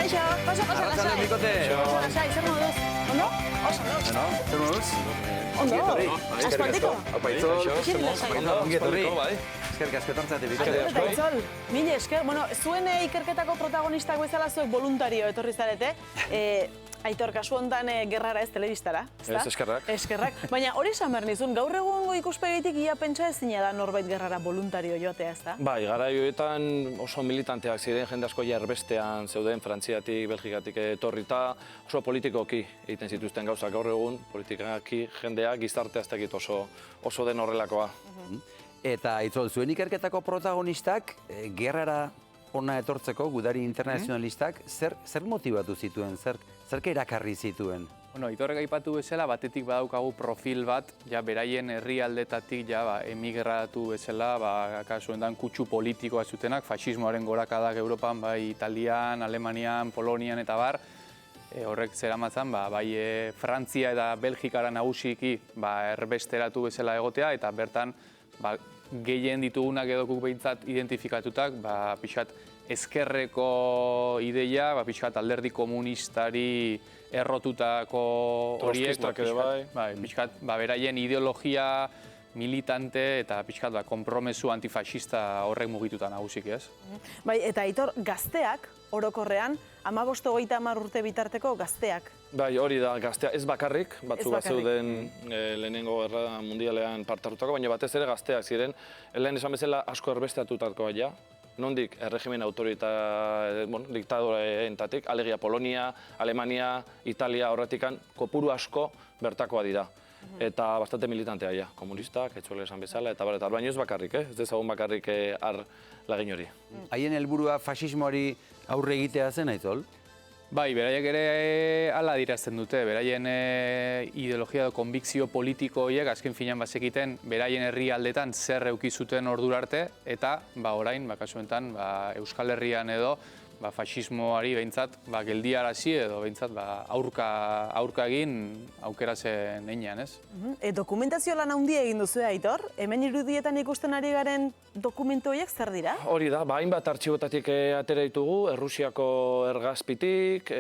Kaixo, paso, Arratsaldeon, bikote. Oso lasai, zer moduz? Ondo? Oso, Bueno, zer moduz? ondo. Aspaldiko? Isil lasai. Ongi etorri. Eskerrik asko etortzeatik, bikote. Eta Itzol, mila esker. Bueno, zuen ikerketako protagonistak bezala zuek voluntario etorri zarete. Aitor, kasu hontan gerrara ez telebistara, ezta? Ez, eskerrak. Eskerrak. Baina hori esan behar nizun, gaur egungo ikuspegitik ia pentsa ezina da norbait gerrara voluntario joatea, ezta? Bai, garaioetan oso militanteak ziren, jende asko ja erbestean zeuden, Frantziatik, Belgikatik etorrita, oso politikoki egiten zituzten gauzak gaur egun, politikaki jendeak gizartea ez dakit oso den horrelakoa. Eta Itzol, zuen ikerketako protagonistak gerrara hona etortzeko, gudari internazionalistak, zer motibatu zituen, zer erakarri zituen? Bueno, Aitorrek aipatu bezala, batetik badaukagu profil bat, ja beraien herrialdetatik ja emigratu bezala, kasu hendan kutsu politikoa zutenak, faxismoaren gorakadak Europan, bai Italian, Alemanian, Polonian eta bar, horrek zeramatzan, bai Frantzia eta Belgikara nagusiki erbesteratu bezala egotea, eta bertan gehien ditugunak edokuk behintzat identifikatutak, pixkat ezkerreko ideia, pixkat alderdi komunistari errotutako horiek, pixkat beraien ideologia militante eta pixkat konpromesu antifaxista horrek mugituta nagusik, ez? Bai, eta Aitor, gazteak, orokorrean, 15-30 urte bitarteko gazteak. Bai, hori da, gaztea ez bakarrik, batzu bat zeuden lehenengo gerra mundialean parte hartutako, baina batez ere gazteak ziren, lehen esan bezala asko erbesteatutakoa ja, nondik erregimen diktadoreentatik, alegia Polonia, Alemania, Italia horretikan, kopuru asko bertakoa dira. Eta bastante militantea ja, komunistak, etxuele esan bezala, eta baina ez bakarrik, ez dezagun bakarrik lagin hori. Haien helburua faxismoari aurre egitea zen, Aitzol? Bai, beraiek ere hala dirazten dute, beraien ideologia edo konbikzio politiko horiek azken finean bazekiten beraien herrialdetan zer eukizuten ordura arte, eta orain, kasu honetan, Euskal Herrian edo faxismoari behintzat geldiarazi edo behintzat aurka egin aukera zen einean, ez? Dokumentazio lan handia egin duzu, Aitor? Hemen irudietan ikusten ari garen dokumentu horiek zer dira? Hori da, hainbat artxibotatik atera ditugu, Errusiako ergazpitik,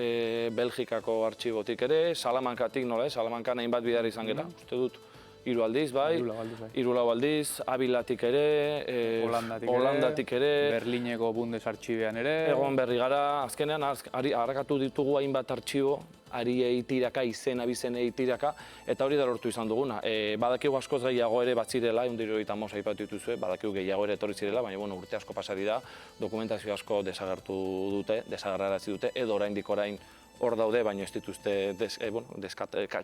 Belgikako artxibotik ere, Salamankatik, nola ez? Salamankan hainbat bidari izan gera, uste dut. 3 aldiz, bai, 3 aldiz, Abilatik ere, Holandatik ere, Berlineko Bundesartxibean ere. Egon berri gara, azkenean harrakatu ditugu hainbat artxibo, ari eitiraka, izen abizen eitiraka, eta hori da lortu izan duguna. Badakigu askoz gehiago ere batzirela, 175 aipatu dituzue, badakigu gehiago ere etorri zirela, baina urte asko pasari da, dokumentazio asko desagertu dute, desagerrarazi dute, edo oraindik orain hor daude, baina ez dituzte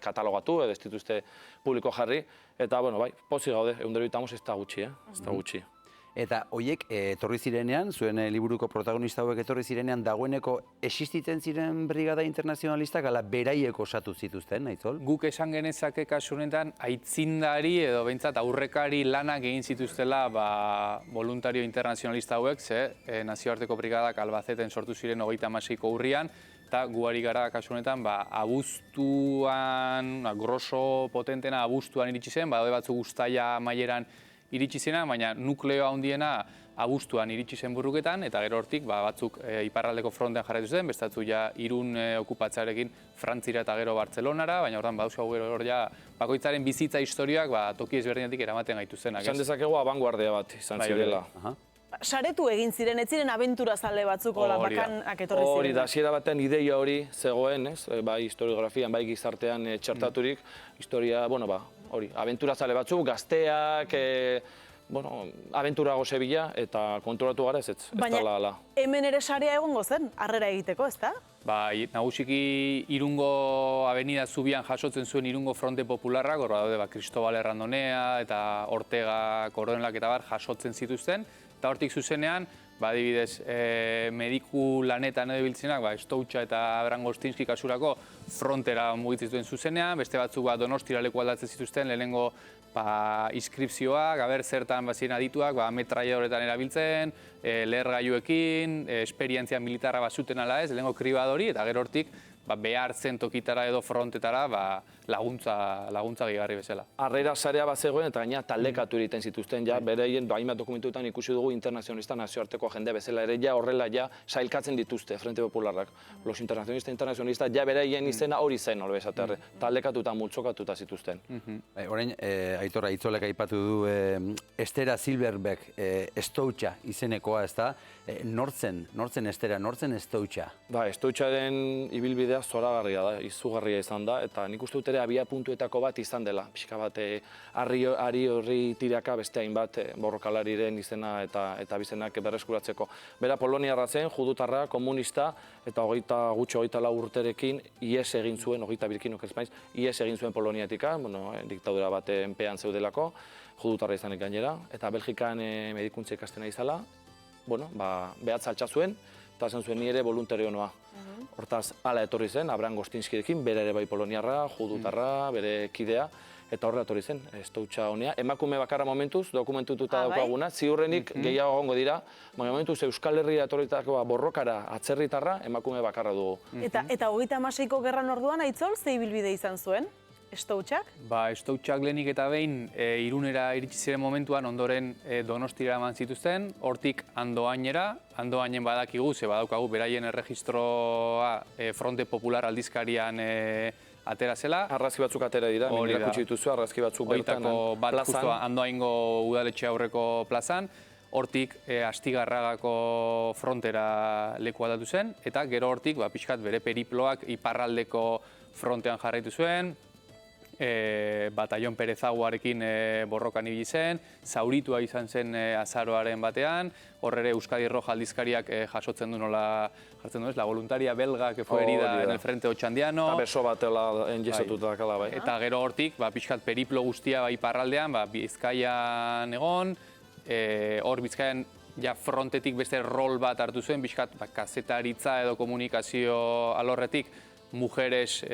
katalogatu, edo ez dituzte publiko jarri, eta pozik gaude, 175 ez da gutxi, ez da gutxi. Eta horiek etorri zirenean, zuen liburuko protagonista hauek etorri zirenean, dagoeneko existitzen ziren brigada internazionalistak, ala beraiek osatu zituzten, Aitzol? Guk esan genezake kasu honetan aitzindari edo behintzat aurrekari lanak egin zituztela voluntario internazionalista hauek, nazioarteko brigadak Albaceten sortu ziren 36ko urrian, eta guari gara kasu honetan abuztuan, grosso potentena abuztuan iritsi zen, badaude batzuk uztaila amaieran iritsi zena, baina nukleo handiena abuztuan iritsi zen Burruketan, eta gero hortik batzuk iparraldeko frontean jarraitu zen, bestatzu Irun okupatzearekin Frantzira eta gero Bartzelonara, baina hortan badauzkagu gero hor bakoitzaren bizitza historiak toki ezberdinatik eramaten gaituztenak. Esan dezakegu abanguardia bat izan zirela. Saretu egin ziren, ez ziren abenturazale batzuko bakanak etorri ziren. Hori da, hasiera batean ideia hori zegoen, bai historiografian, bai gizartean txertaturik, historia, hori, abenturazale batzuk, gazteak, abentura goze bila, eta kontrolatu gara ez baina hemen ere sarea egongo zen, harrera egiteko, ez da? Nagusiki Irungo Avenida Zubian jasotzen zuen Irungo Fronte Popularrak, hor daude Cristobal Errandonea eta Ortega Koronelak eta bar jasotzen zituzten, eta hortik zuzenean, adibidez, mediku lanetan edo biltzenak, Stoutxa eta Brangostinski kasurako frontera mugitzen zuzenean, beste batzuk Donostira leku aldatzen zituzten, lehenengo inskripzioak, zertan bazien adituak, metraiadoretan erabiltzen, lehergailuekin, esperientzia militarra bazuten ala ez, lehenengo kribadori, eta gero hortik behartzen tokitara edo frontetara laguntza gehigarri bezala. Harrera sarea bat zegoen eta gaina taldekatu egiten zituzten, ja, bereien hainbat dokumentuetan ikusi dugu internazionalista nazioarteko jendea bezala ere, ja horrela ja sailkatzen dituzte Frente Popularrak. Los internazionalistas ja bereien izena hori zen, hor bezaterre, taldekatuta, multzokatuta zituzten. Orain, Aitor Aitzolek aipatu du Estera Silverberg Estoutxa izenekoa, ez da? Nortzen Estera, nortzen Estoutxa? Ba, Estoutxaren ibilbidea zoragarria da, izugarria izan da, eta nik uste dut ere abia puntuetako bat izan dela. Pixka bat, ari horri tiraka beste hainbat borrokalariren izena eta bizenak berreskuratzeko. Bera Poloniarra zen, judutarra, komunista, eta hogeita lau urterekin ies egin zuen, hogeita birkin okezpaiz, ies egin zuen Poloniatika, diktadura bat enpean zeudelako, judutarra izanek gainera, eta Belgikan medikuntza ikastena izala, behatza altxa zuen, eta zen zuen ni ere voluntario noa. Hortaz, hala etorri zen, Abraham Gostinskirekin, bere ere bai poloniarra, judutarra, bere kidea, eta horrela etorri zen, Estoutxa honea. Emakume bakarra momentuz, dokumentututa daukaguna, ziurrenik gehiago egongo dira, momentuz Euskal Herria etorritako borrokara atzerritarra, emakume bakarra dugu. Eta 36ko gerran orduan, Aitzol, ze ibilbide izan zuen? Estoutxak? Estoutxak lehenik eta behin Irunera iritsi ziren momentuan ondoren Donostira eman zituzten, hortik Andoainen badakigu, ze badaukagu beraien erregistroa Fronte Popular aldizkarian atera zela. Arrazki batzuk atera dira, mirakutsi dituzu, arrazki batzuk bertan plazan. Andoaingo udaletxe aurreko plazan, hortik Astigarragako frontera leku aldatu zen, eta gero hortik pixkat bere periploak iparraldeko frontean jarraitu zuen, Batallon Perezaguarekin borrokan ibili zen, zauritua izan zen azaroaren batean, hor ere Euskadi Roja aldizkariak jasotzen du nola jartzen du, la voluntaria belga que fue herida en el frente otxandiano. Eta beso batela enjesatuta dakala, bai. Eta gero hortik, pixkat periplo guztia iparraldean, Bizkaian egon, hor Bizkaian ja frontetik beste rol bat hartu zuen, pixkat kazetaritza edo komunikazio alorretik, Mujeres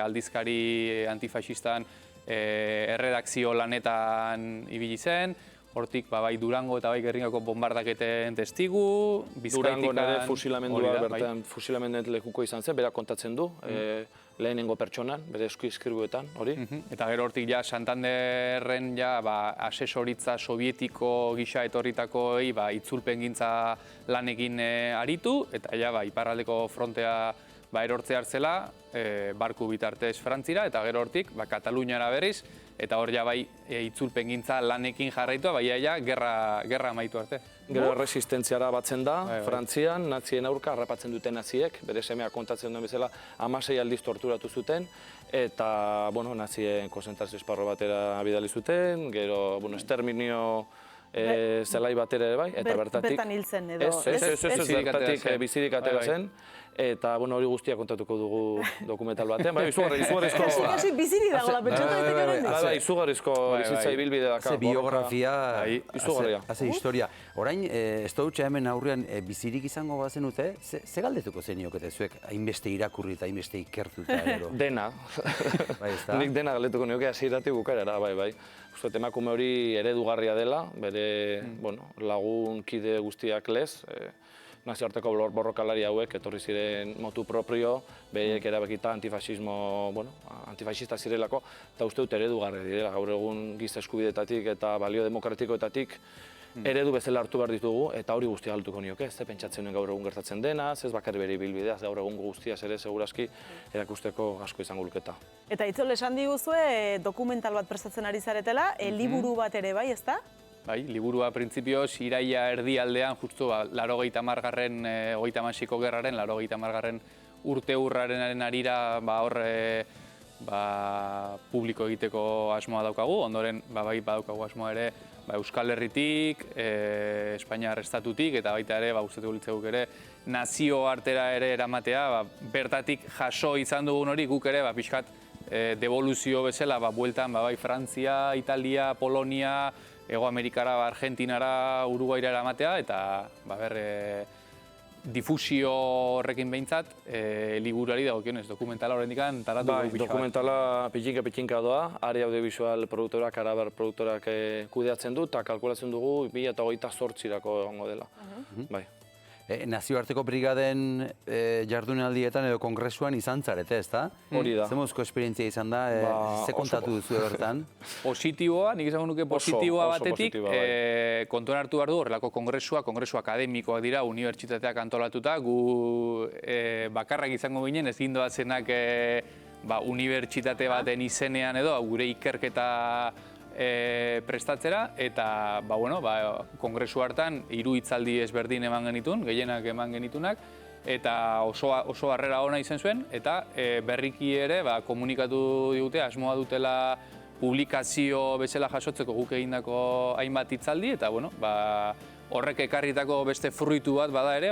aldizkari antifaxistan erredakzio lanetan ibili zen, hortik bai Durango eta bai Gernikako bombardaketen testigu, Durango nire fusilamendua bertan, fusilamenduet lekuko izan zen, berak kontatzen du, lehenengo pertsonan, bere eskribuetan, hori. Eta gero hortik ja Santanderren asesoritza sovietiko gisa etorritakoei itzulpengintza lanekin aritu, eta ja iparraldeko frontea erortze hartzela, barku bitartez Frantzira, eta gero hortik Kataluniara berriz, eta hor ja itzulpengintza lanekin jarraitua, gerra amaitu arte. Gero resistentziara batzen da, Frantzian, nazien aurka harrapatzen duten naziek, bere semea kontatzen duen bezala, 16 aldiz torturatu zuten, eta, nazien konzentrazio esparro batera bidali zuten, gero, esterminio zelai batera ere bai, eta bertatik... Bertan hil zen edo... Ez, bertatik bizirik atera zen, eta hori guztia kontatuko dugu dokumental batean, izugarrizko... Kasi biziri dagoela, pentsatu daiteke horrendik. Izugarrizko bizitza ibilbide daka. Haze biografia, izugarria. Haze historia. Orain, Estoutxa hemen aurrean bizirik izango bazenute, ze galdetuko zeniokete zuek hainbeste irakurri eta hainbeste ikertuta ero? Dena. Nik dena galdetuko nioke hasieratik bukaerara, bai. Uste, emakume hori eredugarria dela, bere lagun kide guztiak lez, nazioarteko borrokalari hauek etorri ziren motu propio, behiek erabekita antifaxista zirelako, eta uste dut eredugarria direla, gaur egun giza eskubideetatik eta balio demokratikoetatik eredu bezala hartu behar ditugu, eta hori guztia galtuko nioke, ez pentsatzen nuen gaur egun gertatzen dena, ez bakarri bere ibilbidea, gaur egun guztiaz ere segurazki erakusteko asko izango luketa. Eta Aitzol, esan diguzue dokumental bat prestatzen ari zaretela, liburu bat ere bai, ezta? Bai, liburua printzipioz iraia erdialdean, justu 80. 36ko gerraren, 80. urte hurraren arira hor publiko egiteko asmoa daukagu, ondoren badaukagu asmoa ere Euskal Herritik, Espainiar Estatutik, eta baita ere, gustatuko litzaiguke ere, nazio artera ere eramatea, bertatik jaso izan dugun hori guk ere, pixkat devoluzio bezala, bueltan, Frantzia, Italia, Polonia, Ego Amerikara, Argentinara, Uruguaira eramatea, eta difusio horrekin behintzat, liburuari dagokionez, dokumentala horrendik taratu dugu pixka. Dokumentala pitxinka doa, Ari Audiovisual produktorak, Arabar produktorak kudeatzen du, eta kalkulatzen dugu 2028 egongo dela. nazioarteko brigaden jardunaldietan edo kongresuan izan zarete, ezta? Hori da. Zer mozko esperientzia izan da, ze kontatu duzu bertan? Positiboa, nik izango nuke positiboa oso batetik, positiboa, bai. kontuan hartu behar du horrelako kongresu akademikoak dira, unibertsitateak antolatuta, gu bakarrak izango ginen, ez gindoazenak unibertsitate baten izenean edo, gure ikerketa prestatzera, eta kongresu hartan 3 hitzaldi ezberdin eman genitun, gehienak eman genitunak, eta oso harrera ona izan zuen, eta berriki ere komunikatu digute, asmoa dutela publikazio bezala jasotzeko guk egindako hainbat hitzaldi, eta horrek ekarritako beste fruitu bat bada ere,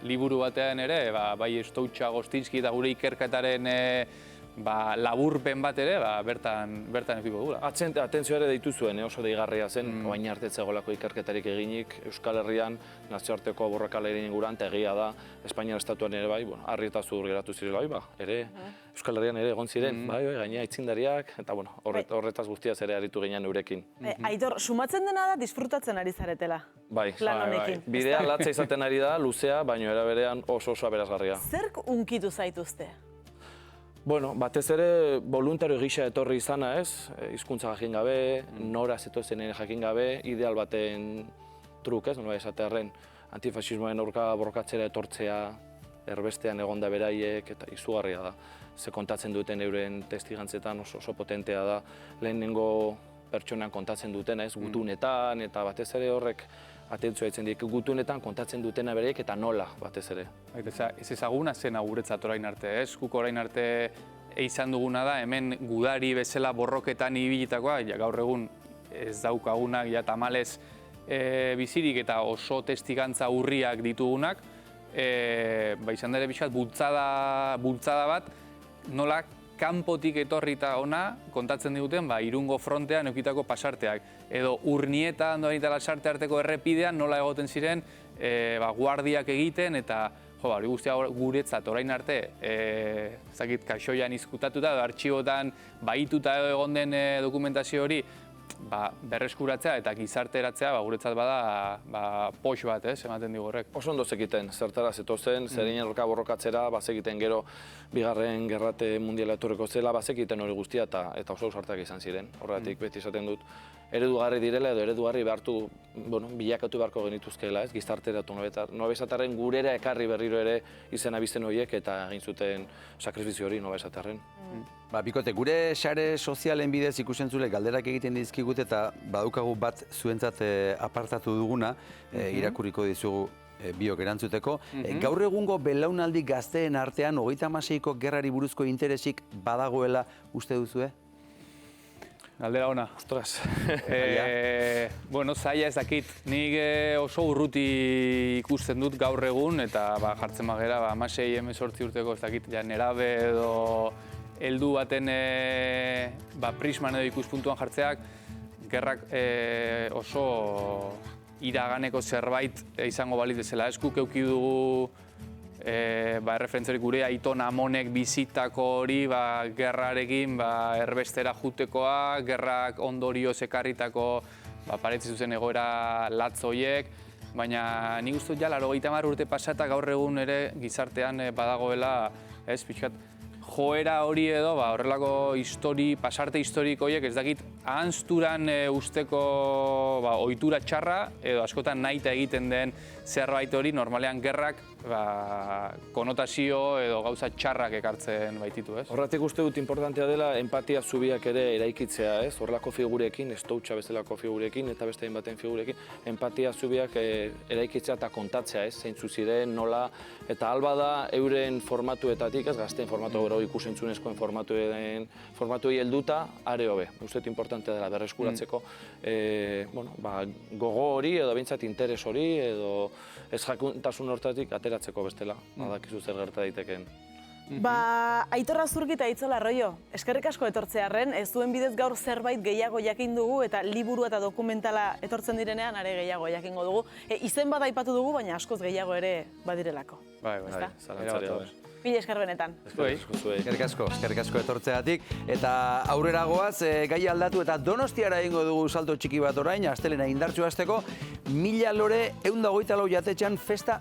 liburu batean ere, bai Stoutxa, Gostinski eta gure ikerketaren laburpen bat ere, bertan edukiko dugula. Atentzioa ere deitu zuen, oso deigarria zen, oain arte zegoelako ikerketarik eginik, Euskal Herrian, nazioarteko borrokalaren inguruan, eta egia da, Espainiar estatuan ere bai, harri eta zur geratu zirela, ere, Euskal Herrian ere egon ziren, gainea aitzindariak, eta horretaz guztiaz ere aritu ginen eurekin. Aitor, sumatzen dena da, disfrutatzen ari zaretela. Bai, Lan honekin. bidea latza izaten ari da, luzea, baino era berean oso aberasgarria. Zerk unkitu zaituzte? Batez ere voluntario gisa etorri izana ez, hizkuntza jakin gabe, nora zetozen ere jakin gabe, ideal baten truk ez, nola esatearren, antifasismoen aurka borrokatzera etortzea, erbestean egonda beraiek, eta izugarria da. Ze kontatzen duten euren testigantzetan oso potentea da, lehenengo pertsonean kontatzen dutena ez, gutunetan, eta batez ere horrek atentzioa itzen dik, gutunetan kontatzen dutena beraiek eta nola batez ere. Ez ezaguna zena guretzat orain arte, ez? Guk orain arte izan duguna da, hemen gudari bezala borroketan ibilitakoa, gaur egun ez daukagunak, tamalez bizirik eta oso testigantza urriak ditugunak, izan dere pixkat bultzada bat, nola kanpotik etorrita ona kontatzen diguten Irungo frontean eukitako pasarteak. Edo Urnieta eta Lasarte arteko errepidean nola egoten ziren guardiak egiten eta hori guztia guretzat orain arte kaixoian izkutatuta edo artxibotan bahituta egon den dokumentazio hori berreskuratzea eta gizarteratzea guretzat bada pox bat, ematen digu horrek. Oso ondo zekiten, zertara zetozen, zereinen aurka borrokatzera, bazekiten gero Bigarren Gerrate Mundiala etorriko zela, bazekiten hori guztia eta oso ausartak izan ziren. Horregatik beti esaten dut, eredugarri direla edo eredugarri behartu, bilakatu beharko genituzkeela, gizarteratu nobezatarren gurera ekarri berriro ere izen abizen horiek eta egin zuten sakrifizio hori nobezatarren. Bikote, gure sare sozialen bidez ikusentzule galderak egiten dizkigut eta badukagu bat zuentzat apartatu duguna, irakurriko dizugu biok erantzuteko. Gaur egungo belaunaldi gazteen artean 36ko gerrari buruzko interesik badagoela uste duzue? Galdera ona. Ostras. Zaila ez dakit. Nik oso urruti ikusten dut gaur egun eta jartzen bagera 16-18 urteko ez dakit nerabe edo heldu baten prisman edo ikuspuntuan jartzeak, gerrak oso iraganeko zerbait izango balit bezala. Eskuk euki dugu erreferentzorik gure Aiton Amonek bizitako hori gerrarekin erbestera jutekoa, gerrak ondorioz ekarritako paretzi zuzen egoera latz horiek, baina nik uste dut 80 urte pasata gaur egun ere gizartean badagoela, pixkat, joera hori edo, horrelako pasarte historiko horiek ez dakit ahanzturan usteko ohitura txarra edo askotan nahita egiten den zerbait hori normalean gerrak konotazio edo gauza txarrak ekartzen baititu, ez? Horretik uste dut importantea dela empatia zubiak ere eraikitzea, ez? Horrelako figurekin, Stoutxa bezalako figurekin eta beste hainbaten figurekin, empatia zubiak eraikitzea eta kontatzea, ez? Zeintzu ziren, nola, eta alba da euren formatuetatik, ez gazteen formatu gero ikusentzunezkoen formatuei helduta, are hobe. Uste dut importantea dela berreskuratzeko gogo hori edo behintzat interes hori edo ez jakuntasun hortatik ateratzeko bestela, badakizu zer gerta daitekeen. Aitor Azurki eta Itzola Arroyo, eskerrik asko etortzearren, ez duen bidez gaur zerbait gehiago jakin dugu eta liburu eta dokumentala etortzen direnean are gehiago jakingo dugu. Izen bat aipatu dugu, baina askoz gehiago ere badirelako. Zalantzaria da. Mila esker benetan. Eskerrik asko etortzeatik. Eta aurrera goaz, gai aldatu eta Donostiara egingo dugu salto txiki bat orain, astelena indartsu hasteko, 1000 lore 124 jatetxean festa